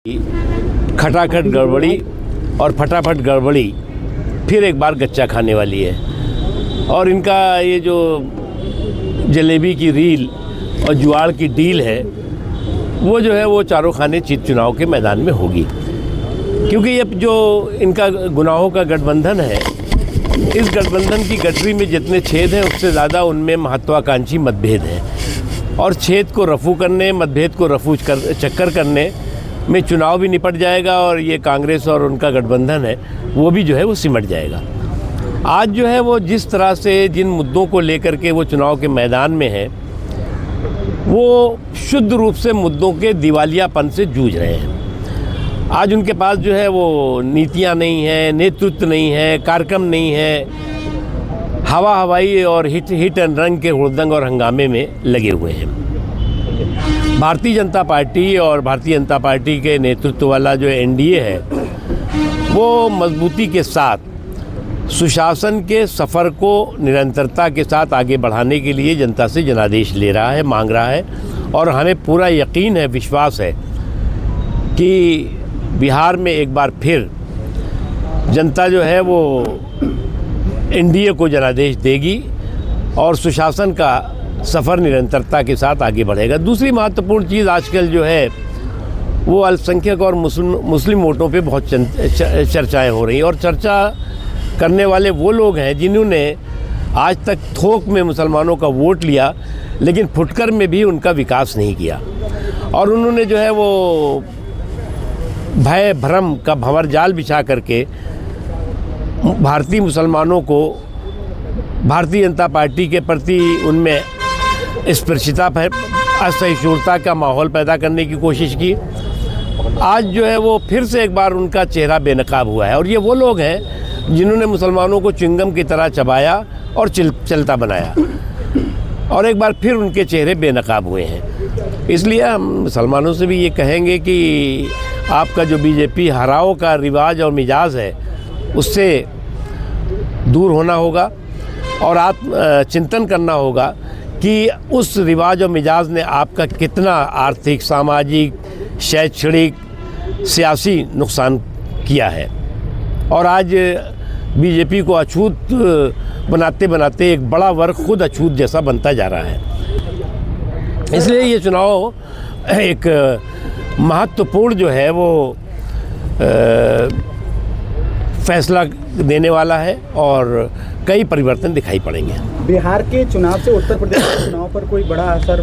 खटाखट गड़बड़ी और फटाफट गड़बड़ी फिर एक बार गच्चा खाने वाली है। और इनका ये जो जलेबी की रील और जुआड़ की डील है वो जो है वो चारों खाने चुनाव के मैदान में होगी, क्योंकि ये जो इनका गुनाहों का गठबंधन है, इस गठबंधन की गठरी में जितने छेद हैं उससे ज़्यादा उनमें महत्वाकांक्षी मतभेद हैं। और छेद को रफू करने, मतभेद को रफू चक्कर करने में चुनाव भी निपट जाएगा और ये कांग्रेस और उनका गठबंधन है वो भी जो है वो सिमट जाएगा। आज जो है वो जिस तरह से जिन मुद्दों को लेकर के वो चुनाव के मैदान में है वो शुद्ध रूप से मुद्दों के दिवालियापन से जूझ रहे हैं। आज उनके पास जो है वो नीतियां नहीं हैं, नेतृत्व नहीं है, कार्यक्रम नहीं है, हवाई और हिट एंड रन के हुड़दंग और हंगामे में लगे हुए हैं। भारतीय जनता पार्टी और भारतीय जनता पार्टी के नेतृत्व वाला जो एनडीए है वो मजबूती के साथ सुशासन के सफ़र को निरंतरता के साथ आगे बढ़ाने के लिए जनता से जनादेश ले रहा है, मांग रहा है। और हमें पूरा यकीन है, विश्वास है कि बिहार में एक बार फिर जनता जो है वो एनडीए को जनादेश देगी और सुशासन का सफ़र निरंतरता के साथ आगे बढ़ेगा। दूसरी महत्वपूर्ण चीज़ आजकल जो है वो अल्पसंख्यक और मुस्लिम वोटों पे बहुत चर्चाएं हो रही हैं। और चर्चा करने वाले वो लोग हैं जिन्होंने आज तक थोक में मुसलमानों का वोट लिया लेकिन फुटकर में भी उनका विकास नहीं किया। और उन्होंने जो है वो भय भ्रम का भंवर जाल बिछा करके भारतीय मुसलमानों को भारतीय जनता पार्टी के प्रति उनमें स्पर्शिता, असहिष्णुता का माहौल पैदा करने की कोशिश की। आज जो है वो फिर से एक बार उनका चेहरा बेनकाब हुआ है। और ये वो लोग हैं जिन्होंने मुसलमानों को च्युइंगम की तरह चबाया और चलता बनाया और एक बार फिर उनके चेहरे बेनकाब हुए हैं। इसलिए हम मुसलमानों से भी ये कहेंगे कि आपका जो बीजेपी हराओ का रिवाज और मिजाज है उससे दूर होना होगा और आप चिंतन करना होगा कि उस रिवाज और मिजाज ने आपका कितना आर्थिक, सामाजिक, शैक्षणिक, सियासी नुकसान किया है। और आज बीजेपी को अछूत बनाते बनाते एक बड़ा वर्ग खुद अछूत जैसा बनता जा रहा है। इसलिए ये चुनाव एक महत्वपूर्ण जो है वो फैसला देने वाला है और कई परिवर्तन दिखाई पड़ेंगे। बिहार के चुनाव से उत्तर प्रदेश के चुनाव पर कोई बड़ा असर